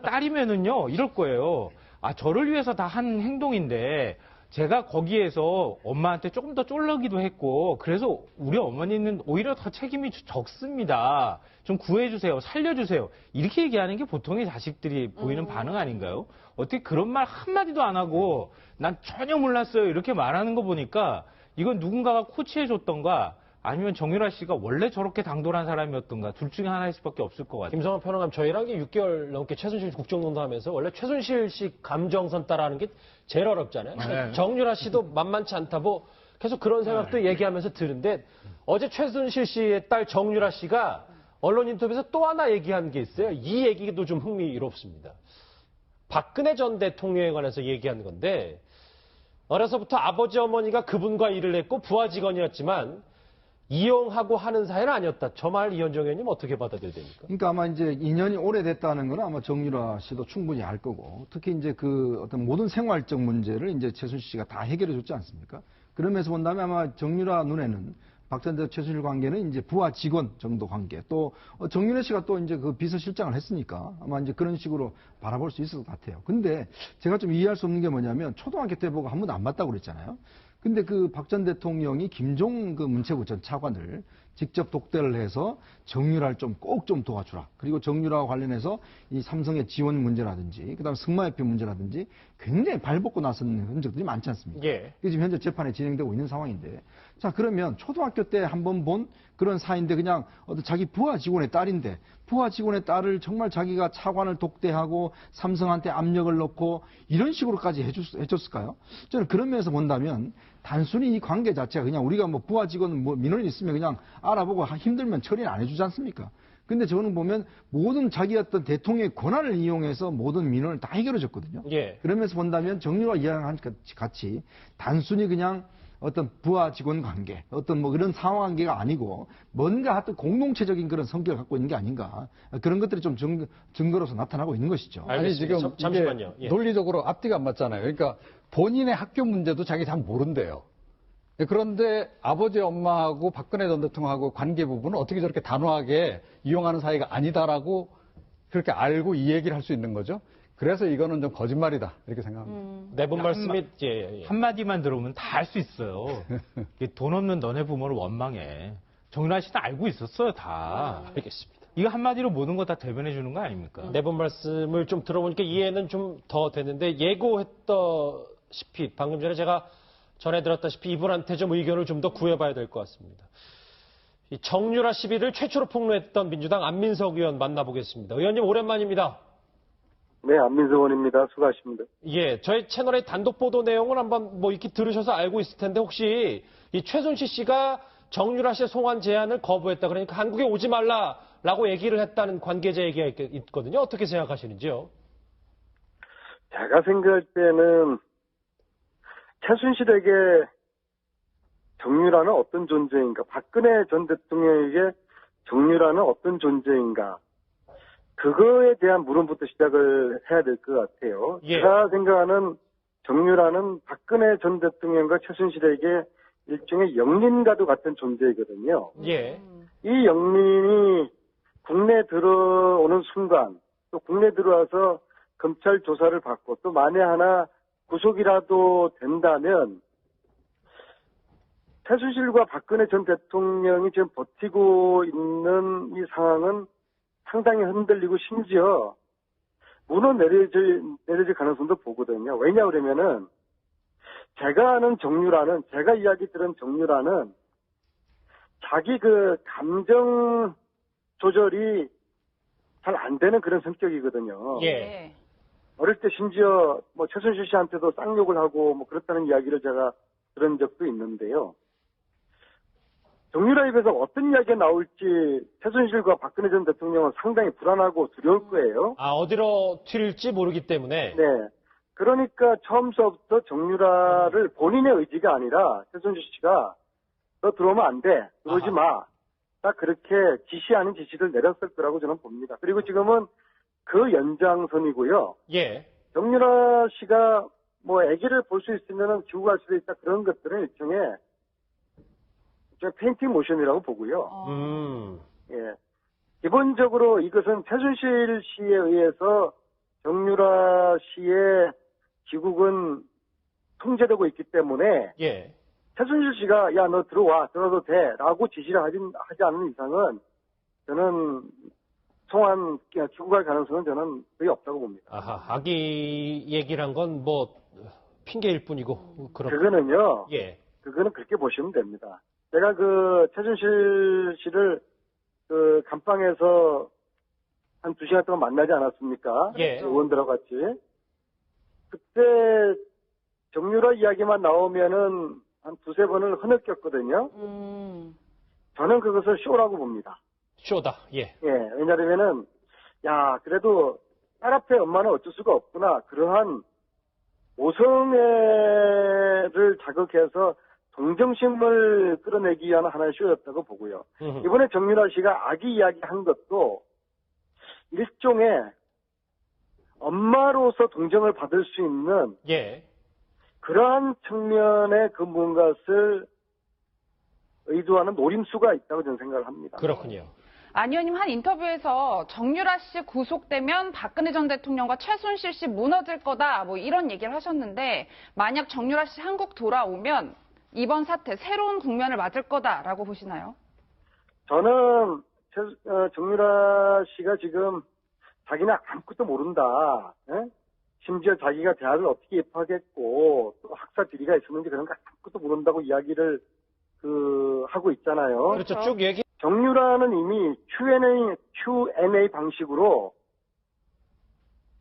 딸이면은요, 이럴 거예요. 저를 위해서 다 한 행동인데, 제가 거기에서 엄마한테 조금 더 쫄르기도 했고, 그래서 우리 어머니는 오히려 더 책임이 적습니다. 좀 구해주세요, 살려주세요. 이렇게 얘기하는 게 보통의 자식들이 보이는 반응 아닌가요? 어떻게 그런 말 한마디도 안 하고, 난 전혀 몰랐어요. 이렇게 말하는 거 보니까, 이건 누군가가 코치해줬던가 아니면 정유라 씨가 원래 저렇게 당돌한 사람이었던가 둘 중에 하나일 수밖에 없을 것 같아요. 김성환 평론가님, 저희랑 6개월 넘게 최순실 국정농단 하면서 원래 최순실 씨 감정선 따라하는 게 제일 어렵잖아요. 네. 정유라 씨도 만만치 않다 뭐 계속 그런 생각도 얘기하면서 들은데 어제 최순실 씨의 딸 정유라 씨가 언론 인터뷰에서 또 하나 얘기한 게 있어요. 이 얘기도 좀 흥미롭습니다. 박근혜 전 대통령에 관해서 얘기한 건데 어려서부터 아버지 어머니가 그분과 일을 했고 부하 직원이었지만 이용하고 하는 사이는 아니었다. 저 말 이현정 의원님 어떻게 받아들여야 됩니까? 그러니까 아마 이제 인연이 오래됐다는 건 아마 정유라 씨도 충분히 알 거고 특히 이제 그 어떤 모든 생활적 문제를 이제 최순실 씨가 다 해결해 줬지 않습니까? 그러면서 본다면 아마 정유라 눈에는 박 전 대통령 최순실 관계는 이제 부하 직원 정도 관계 또 정윤회 씨가 또 이제 그 비서실장을 했으니까 아마 이제 그런 식으로 바라볼 수 있을 것 같아요. 근데 제가 좀 이해할 수 없는 게 뭐냐면 초등학교 때 보고 한 번도 안 봤다고 그랬잖아요. 근데 그 박 전 대통령이 김종 그 문체부 전 차관을 직접 독대를 해서 정유라를 꼭 좀 도와주라. 그리고 정유라와 관련해서 이 삼성의 지원 문제라든지 그다음 승마협회 문제라든지 굉장히 발벗고 나선 흔적들이 많지 않습니까? 예. 그게 지금 현재 재판이 진행되고 있는 상황인데 자 그러면 초등학교 때 한번 본 그런 사이인데 그냥 어떤 자기 부하 직원의 딸인데 부하 직원의 딸을 정말 자기가 차관을 독대하고 삼성한테 압력을 넣고 이런 식으로까지 해줬을까요? 저는 그런 면에서 본다면 단순히 이 관계 자체가 그냥 우리가 뭐 부하 직원 뭐 민원이 있으면 그냥 알아보고 힘들면 처리는 안 해주지 않습니까? 근데 저는 보면 모든 자기 어떤 대통령의 권한을 이용해서 모든 민원을 다 해결해 줬거든요. 예. 그러면서 본다면 정유라 이야기한 같이 단순히 그냥 어떤 부하 직원 관계, 어떤 뭐 그런 상호 관계가 아니고 뭔가 하여튼 공동체적인 그런 성격을 갖고 있는 게 아닌가. 그런 것들이 좀 증거로서 나타나고 있는 것이죠. 아니, 지금 잠시만요. 이게 논리적으로 앞뒤가 안 맞잖아요. 그러니까 본인의 학교 문제도 자기 잘 모른대요. 그런데 아버지 엄마하고 박근혜 전 대통령하고 관계 부분은 어떻게 저렇게 단호하게 이용하는 사이가 아니다라고 그렇게 알고 이 얘기를 할 수 있는 거죠. 그래서 이거는 좀 거짓말이다 이렇게 생각합니다. 네 분 말씀이 예. 한마디만 들어오면 다 할 수 있어요. 돈 없는 너네 부모를 원망해. 정유라 씨는 알고 있었어요, 다. 알겠습니다. 이거 한마디로 모든 거 다 대변해 주는 거 아닙니까? 네 분 말씀을 좀 들어보니까 이해는 좀 더 되는데 예고했다시피 방금 전에 제가 전해 들었다시피 이분한테 좀 의견을 좀 더 구해봐야 될 것 같습니다. 이 정유라 시비를 최초로 폭로했던 민주당 안민석 의원 만나보겠습니다. 의원님 오랜만입니다. 네, 안민석 의원입니다. 수고하십니다. 예, 저희 채널의 단독 보도 내용을 한번 뭐 이렇게 들으셔서 알고 있을 텐데 혹시 이 최순실 씨가 정유라 씨의 송환 제안을 거부했다 그러니까 한국에 오지 말라라고 얘기를 했다는 관계자 얘기가 있거든요. 어떻게 생각하시는지요? 제가 생각할 때는 최순실에게 정유라는 어떤 존재인가, 박근혜 전 대통령에게 정유라는 어떤 존재인가, 그거에 대한 물음부터 시작을 해야 될 것 같아요. 예. 제가 생각하는 정유라는 박근혜 전 대통령과 최순실에게 일종의 영린과도 같은 존재이거든요. 예. 이 영린이 국내 들어오는 순간, 또 국내 들어와서 검찰 조사를 받고 또 만에 하나 구속이라도 된다면 최순실과 박근혜 전 대통령이 지금 버티고 있는 이 상황은 상당히 흔들리고 심지어 무너 내려질 가능성도 보거든요. 왜냐 그러면은 제가 아는 정유라는, 제가 이야기 들은 정유라는 자기 그 감정 조절이 잘 안 되는 그런 성격이거든요. 예. 어릴 때 심지어 뭐 최순실 씨한테도 쌍욕을 하고 뭐 그렇다는 이야기를 제가 들은 적도 있는데요. 정유라 입에서 어떤 이야기가 나올지 최순실과 박근혜 전 대통령은 상당히 불안하고 두려울 거예요. 아, 어디로 튈지 모르기 때문에. 네. 그러니까 처음서부터 정유라를 본인의 의지가 아니라 최순실 씨가 너 들어오면 안 돼. 들어오지 마. 딱 그렇게 지시 아닌 지시를 내렸을 거라고 저는 봅니다. 그리고 지금은 그 연장선이고요. 예. 정유라 씨가 뭐 아기를 볼 수 있으면 지고 갈 수도 있다. 그런 것들은 일종의 페인팅 모션이라고 보고요. 예. 기본적으로 이것은 최순실 씨에 의해서 정유라 씨의 귀국은 통제되고 있기 때문에 예. 최순실 씨가 야 너 들어도 돼라고 지시를 하지 않는 이상은 저는 송환 귀국할 가능성은 저는 거의 없다고 봅니다. 아하, 아기 얘기란 건 뭐 핑계일 뿐이고 그거는요. 예. 그거는 그렇게 보시면 됩니다. 제가 그 최순실 씨를 그 감방에서 한 2시간 동안 만나지 않았습니까? 예. 의원들하고 같이. 그때 정유라 이야기만 나오면은 한 2-3번을 흐느꼈거든요. 저는 그것을 쇼라고 봅니다. 쇼다. 예. 예. 왜냐하면은 야 그래도 딸 앞에 엄마는 어쩔 수가 없구나. 그러한 모성애를 자극해서 동정심을 끌어내기 위한 하나의 쇼였다고 보고요. 이번에 정유라 씨가 아기 이야기 한 것도 일종의 엄마로서 동정을 받을 수 있는 예. 그러한 측면의 그 무언가를 의도하는 노림수가 있다고 저는 생각을 합니다. 그렇군요. 안 의원님 한 인터뷰에서 정유라 씨 구속되면 박근혜 전 대통령과 최순실 씨 무너질 거다 뭐 이런 얘기를 하셨는데 만약 정유라 씨 한국 돌아오면 이번 사태 새로운 국면을 맞을 거다라고 보시나요? 저는 정유라 씨가 지금 자기는 아무것도 모른다. 예? 심지어 자기가 대학을 어떻게 입학했고 또 학사 비리가 있었는지 그런 거 아무것도 모른다고 이야기를 하고 있잖아요. 그렇죠. 쭉 얘기. 정유라는 이미 Q&A 방식으로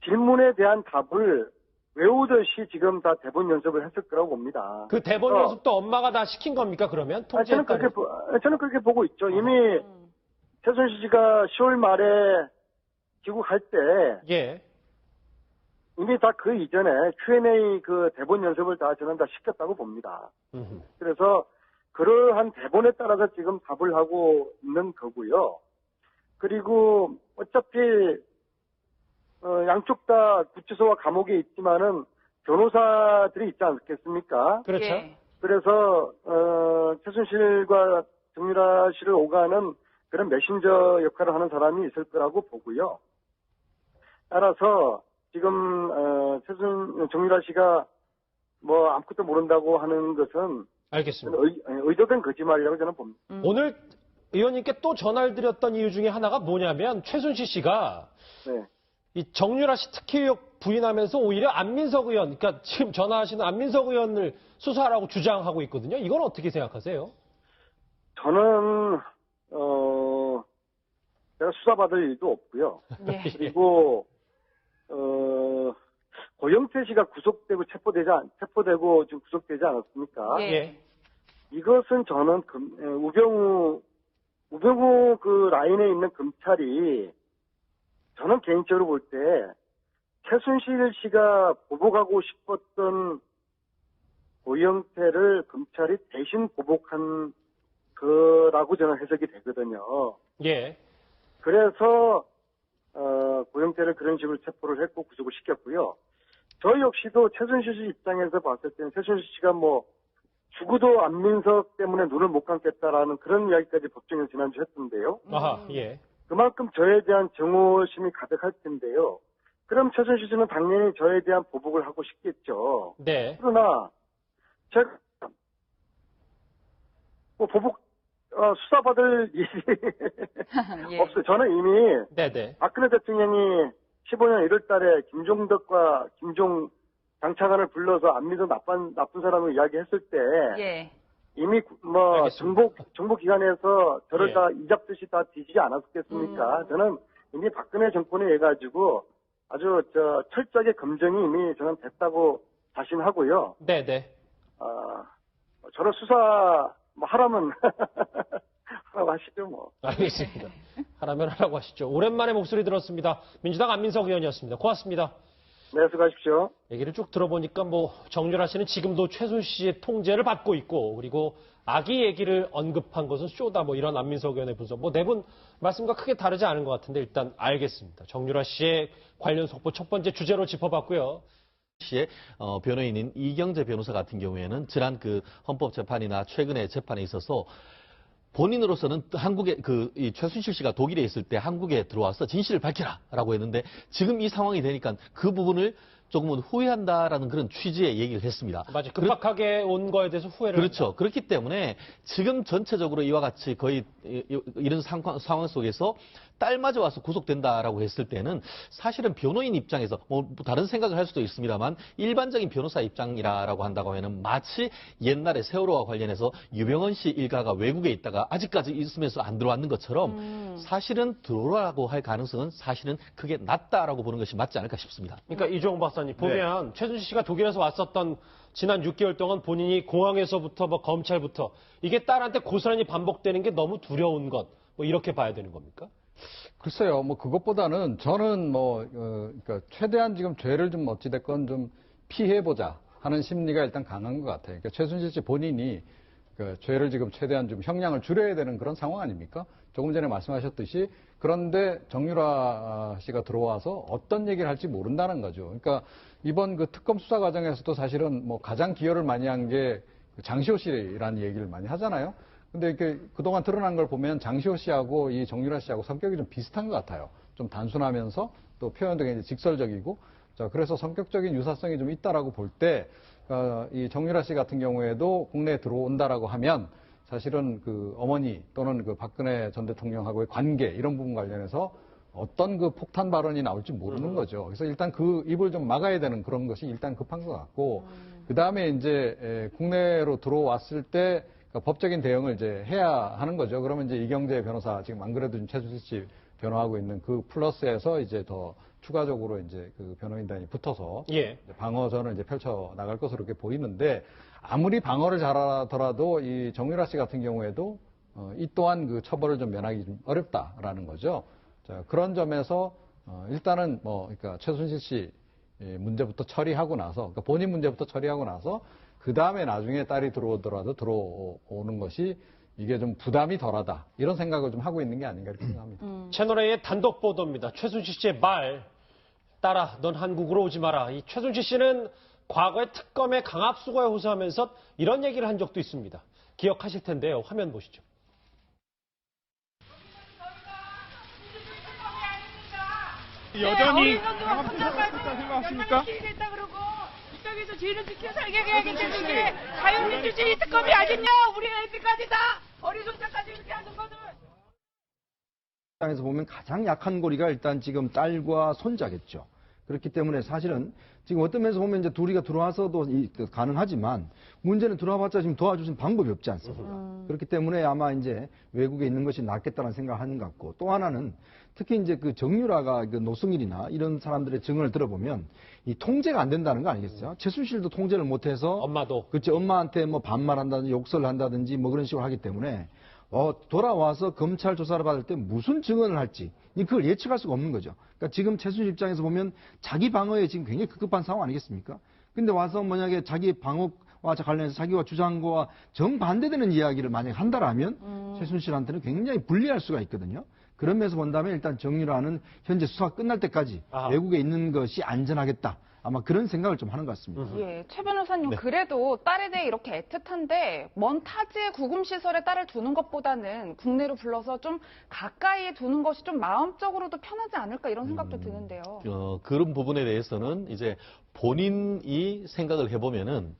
질문에 대한 답을 외우듯이 지금 다 대본 연습을 했을 거라고 봅니다. 그 대본 연습도 엄마가 다 시킨 겁니까, 그러면? 저는 그렇게 보고 있죠. 이미 최순실 씨가 10월 말에 귀국할 때 예. 이미 다 그 이전에 Q&A 그 대본 연습을 다 저는 다 시켰다고 봅니다. 그래서 그러한 대본에 따라서 지금 답을 하고 있는 거고요. 그리고 어차피 양쪽 다 구치소와 감옥에 있지만은 변호사들이 있지 않겠습니까? 그렇죠. 예. 그래서 최순실과 정유라 씨를 오가는 그런 메신저 역할을 하는 사람이 있을 거라고 보고요. 따라서 지금 정유라 씨가 뭐 아무것도 모른다고 하는 것은 알겠습니다. 의도된 거짓말이라고 저는 봅니다. 오늘 의원님께 또 전화를 드렸던 이유 중에 하나가 뭐냐면 최순실 씨가 네. 이 정유라 씨 특혜 의혹 부인하면서 오히려 안민석 의원, 그러니까 지금 전화하시는 안민석 의원을 수사하라고 주장하고 있거든요. 이건 어떻게 생각하세요? 저는 제가 수사받을 일도 없고요. 예. 그리고 고영태 씨가 구속되고 체포되고 지금 구속되지 않았습니까? 예. 이것은 저는 우병우 그 라인에 있는 검찰이 저는 개인적으로 볼 때 최순실 씨가 보복하고 싶었던 고영태를 검찰이 대신 보복한 거라고 저는 해석이 되거든요. 예. 그래서 고영태를 그런 식으로 체포를 했고 구속을 시켰고요. 저 역시도 최순실 씨 입장에서 봤을 때는 최순실 씨가 뭐 죽어도 안민석 때문에 눈을 못 감겠다라는 그런 이야기까지 법정에서 지난주 했던데요. 아하, 예. 그만큼 저에 대한 증오심이 가득할 텐데요. 그럼 최순실 씨는 당연히 저에 대한 보복을 하고 싶겠죠. 네. 그러나 제가 뭐 보복 수사받을 일이 예. 없어요. 저는 이미 네네. 박근혜 대통령이 15년 1월 달에 김종덕과 김종 장차관을 불러서 안민석 나쁜 사람을 이야기했을 때 예. 이미 뭐 알겠습니다. 정보기관에서 저를 예. 다 이잡듯이 다 뒤지지 않았겠습니까? 저는 이미 박근혜 정권에 의해 가지고 아주 철저하게 검증이 이미 저는 됐다고 자신하고요. 네네. 저를 수사 뭐 하라면 하라고 하시죠 뭐. 알겠습니다. 하라면 하라고 하시죠. 오랜만에 목소리 들었습니다. 민주당 안민석 의원이었습니다. 고맙습니다. 네, 수고하십시오. 얘기를 쭉 들어보니까 뭐 정유라 씨는 지금도 최순실 씨의 통제를 받고 있고 그리고 아기 얘기를 언급한 것은 쇼다 뭐 이런 안민석 의원의 분석 뭐 네 분 말씀과 크게 다르지 않은 것 같은데 일단 알겠습니다. 정유라 씨의 관련 속보 첫 번째 주제로 짚어봤고요. 씨의 변호인인 이경재 변호사 같은 경우에는 지난 그 헌법재판이나 최근의 재판에 있어서 본인으로서는 한국에 이 최순실 씨가 독일에 있을 때 한국에 들어와서 진실을 밝혀라라고 했는데 지금 이 상황이 되니까 그 부분을 조금은 후회한다라는 그런 취지의 얘기를 했습니다. 맞아요. 급박하게 온 거에 대해서 후회를 그렇죠. 한다. 그렇기 때문에 지금 전체적으로 이와 같이 거의 이런 상황 속에서 딸마저 와서 구속된다라고 했을 때는 사실은 변호인 입장에서 뭐 다른 생각을 할 수도 있습니다만 일반적인 변호사 입장이라고 한다고 하면 마치 옛날에 세월호와 관련해서 유병헌 씨 일가가 외국에 있다가 아직까지 있으면서 안 들어왔는 것처럼 사실은 들어오라고 할 가능성은 사실은 그게 낮다라고 보는 것이 맞지 않을까 싶습니다. 그러니까 이종호 박사님 보면 최순실 씨가 독일에서 왔었던 지난 6개월 동안 본인이 공항에서부터 뭐 검찰부터 이게 딸한테 고스란히 반복되는 게 너무 두려운 것 뭐 이렇게 봐야 되는 겁니까? 글쎄요, 뭐 그것보다는 저는 그러니까 최대한 지금 죄를 좀 어찌됐건 좀 피해보자 하는 심리가 일단 강한 것 같아요. 그러니까 최순실 씨 본인이 그 죄를 지금 최대한 좀 형량을 줄여야 되는 그런 상황 아닙니까? 조금 전에 말씀하셨듯이 그런데 정유라 씨가 들어와서 어떤 얘기를 할지 모른다는 거죠. 그러니까 이번 그 특검 수사 과정에서도 사실은 뭐 가장 기여를 많이 한 게 장시호 씨라는 얘기를 많이 하잖아요. 근데 이렇게 그동안 드러난 걸 보면 장시호 씨하고 이 정유라 씨하고 성격이 좀 비슷한 것 같아요. 좀 단순하면서 또 표현도 굉장히 직설적이고, 자, 그래서 성격적인 유사성이 좀 있다라고 볼 때, 이 정유라 씨 같은 경우에도 국내에 들어온다라고 하면 사실은 그 어머니 또는 그 박근혜 전 대통령하고의 관계 이런 부분 관련해서 어떤 그 폭탄 발언이 나올지 모르는 거죠. 그래서 일단 그 입을 좀 막아야 되는 그런 것이 일단 급한 것 같고, 그 다음에 이제 국내로 들어왔을 때 그러니까 법적인 대응을 이제 해야 하는 거죠. 그러면 이제 이경재 변호사 지금 안 그래도 지금 최순실 씨 변호하고 있는 그 플러스에서 이제 더 추가적으로 이제 그 변호인단이 붙어서 예. 이제 방어전을 이제 펼쳐 나갈 것으로 이렇게 보이는데, 아무리 방어를 잘하더라도 이 정유라 씨 같은 경우에도 이 또한 그 처벌을 좀 면하기 좀 어렵다라는 거죠. 자, 그런 점에서 일단은 그러니까 최순실 씨 문제부터 처리하고 나서, 그러니까 본인 문제부터 처리하고 나서 그 다음에 나중에 딸이 들어오더라도 들어오는 것이 이게 좀 부담이 덜하다, 이런 생각을 좀 하고 있는 게 아닌가 이렇게 생각합니다. 채널A의 단독 보도입니다. 최순실 씨의 말, 딸아, 넌 한국으로 오지 마라. 이 최순실 씨는 과거에 특검에 강압수거에 호소하면서 이런 얘기를 한 적도 있습니다. 기억하실 텐데요. 화면 보시죠. 여전히 강압수사가 있었다 생각하십니까? 됐다 그러고 이 땅에서 죄를 지켜 살게 해야겠다는 게 자유민주주의 특검이 아니냐? 우리 애들까지 다 어리송장까지 이렇게 하는 거는. 입장에서 보면 가장 약한 고리가 일단 지금 딸과 손자겠죠. 그렇기 때문에 사실은 지금 어떤 면에서 보면 이제 둘이가 들어와서도 가능하지만, 문제는 들어와봤자 지금 도와주신 방법이 없지 않습니까? 그렇기 때문에 아마 이제 외국에 있는 것이 낫겠다는 생각을 하는 것 같고, 또 하나는 특히 이제 그 정유라가 그 노승일이나 이런 사람들의 증언을 들어보면 이 통제가 안 된다는 거 아니겠어요? 최순실도 통제를 못해서 엄마도. 그렇지, 엄마한테 뭐 반말한다든지 욕설을 한다든지 뭐 그런 식으로 하기 때문에 돌아와서 검찰 조사를 받을 때 무슨 증언을 할지 그걸 예측할 수가 없는 거죠. 그러니까 지금 최순실 입장에서 보면 자기 방어에 지금 굉장히 급급한 상황 아니겠습니까? 근데 와서 만약에 자기 방어와 관련해서 자기와 주장과 정반대되는 이야기를 만약에 한다라면 최순실한테는 굉장히 불리할 수가 있거든요. 그런 면에서 본다면 일단 정유라는 현재 수사가 끝날 때까지 외국에 있는 것이 안전하겠다. 아마 그런 생각을 좀 하는 것 같습니다. 예, 최 변호사님, 그래도 딸에 대해 이렇게 애틋한데 먼 타지의 구금시설에 딸을 두는 것보다는 국내로 불러서 좀 가까이에 두는 것이 좀 마음적으로도 편하지 않을까 이런 생각도 드는데요. 그런 부분에 대해서는 이제 본인이 생각을 해보면은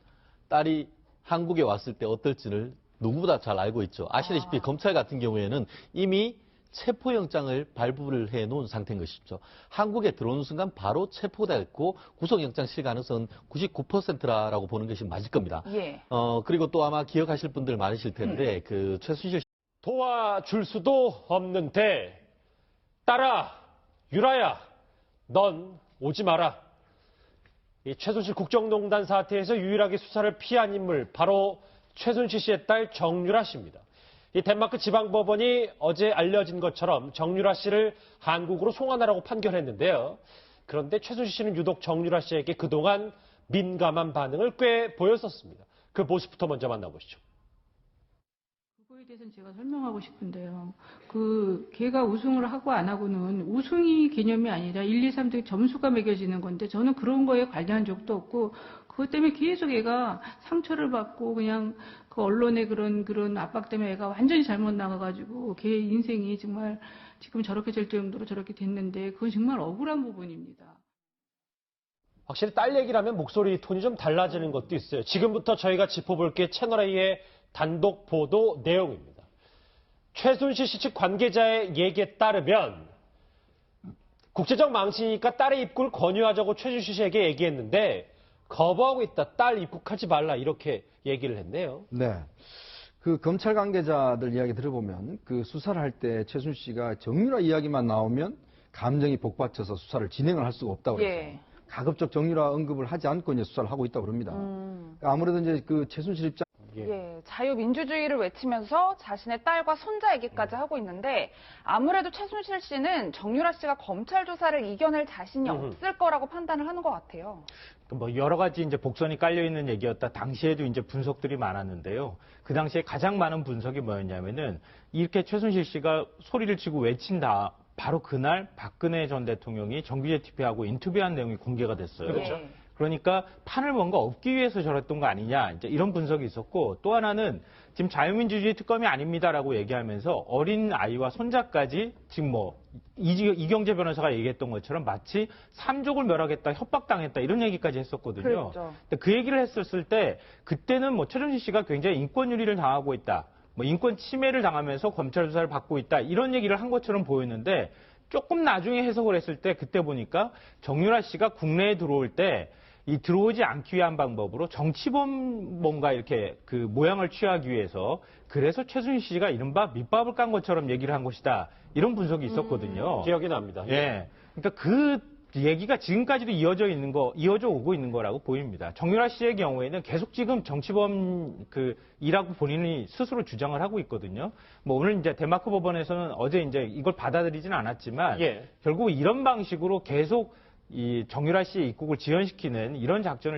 딸이 한국에 왔을 때 어떨지를 누구보다 잘 알고 있죠. 아시다시피 검찰 같은 경우에는 이미 체포영장을 발부를 해놓은 상태인 것이죠. 한국에 들어오는 순간 바로 체포됐고 구속영장 실 가능성은 99%라고 보는 것이 맞을 겁니다. 예. 그리고 또 아마 기억하실 분들 많으실 텐데 그 최순실 도와줄 수도 없는데 딸아, 유라야, 넌 오지 마라. 이 최순실 국정농단 사태에서 유일하게 수사를 피한 인물, 바로 최순실 씨의 딸 정유라 씨입니다. 이 덴마크 지방법원이 어제 알려진 것처럼 정유라 씨를 한국으로 송환하라고 판결했는데요. 그런데 최순실 씨는 유독 정유라 씨에게 그동안 민감한 반응을 꽤 보였었습니다. 그 모습부터 먼저 만나보시죠. 그거에 대해서는 제가 설명하고 싶은데요. 걔가 우승을 하고 안 하고는 우승이 개념이 아니라 1, 2, 3등 점수가 매겨지는 건데, 저는 그런 거에 관여한 적도 없고, 그것 때문에 계속 애가 상처를 받고, 그냥 그 언론의 그런 압박 때문에 애가 완전히 잘못 나가가지고 걔 인생이 정말 지금 저렇게 될 정도로 저렇게 됐는데, 그건 정말 억울한 부분입니다. 확실히 딸 얘기를 하면 목소리 톤이 좀 달라지는 것도 있어요. 지금부터 저희가 짚어볼 게 채널A의 단독 보도 내용입니다. 최순실 씨 측 관계자의 얘기에 따르면 국제적 망신이니까 딸의 입국을 권유하자고 최순실 씨에게 얘기했는데 거부하고 있다. 딸 입국하지 말라, 이렇게 얘기를 했네요. 네. 그 검찰 관계자들 이야기 들어보면 그 수사를 할 때 최순실 씨가 정유라 이야기만 나오면 감정이 복받쳐서 수사를 진행을 할 수가 없다고 그래서 가급적 정유라 언급을 하지 않고 이제 수사를 하고 있다고 그럽니다. 아무래도 이제 그 최순실 입장 예, 자유민주주의를 외치면서 자신의 딸과 손자 얘기까지 하고 있는데, 아무래도 최순실 씨는 정유라 씨가 검찰 조사를 이겨낼 자신이 없을 거라고 판단을 하는 것 같아요. 뭐 여러 가지 이제 복선이 깔려 있는 얘기였다. 당시에도 이제 분석들이 많았는데요. 그 당시에 가장 많은 분석이 뭐였냐면은 이렇게 최순실 씨가 소리를 치고 외친다. 바로 그날 박근혜 전 대통령이 정규제 TV하고 인터뷰한 내용이 공개가 됐어요. 그렇죠. 그러니까 판을 뭔가 얻기 위해서 저랬던 거 아니냐, 이제 이런 분석이 있었고, 또 하나는 지금 자유민주주의 특검이 아닙니다라고 얘기하면서 어린 아이와 손자까지 지금 뭐 이경재 변호사가 얘기했던 것처럼 마치 삼족을 멸하겠다, 협박당했다 이런 얘기까지 했었거든요. 그렇죠. 근데 그 얘기를 했었을 때 그때는 뭐 최순실 씨가 굉장히 인권유리를 당하고 있다. 뭐 인권 침해를 당하면서 검찰 수사를 받고 있다 이런 얘기를 한 것처럼 보였는데 조금 나중에 해석을 했을 때 그때 보니까 정유라 씨가 국내에 들어올 때 이 들어오지 않기 위한 방법으로 정치범 뭔가 이렇게 그 모양을 취하기 위해서 그래서 최순실 씨가 이른바 밑밥을 깐 것처럼 얘기를 한 것이다 이런 분석이 있었거든요. 기억이 납니다. 예. 그러니까 그 얘기가 지금까지도 이어져 오고 있는 거라고 보입니다. 정유라 씨의 경우에는 계속 지금 정치범 이라고 본인이 스스로 주장을 하고 있거든요. 뭐 오늘 이제 덴마크 법원에서는 어제 이제 이걸 받아들이진 않았지만 예. 결국 이런 방식으로 계속 이 정유라 씨의 입국을 지연시키는 이런 작전을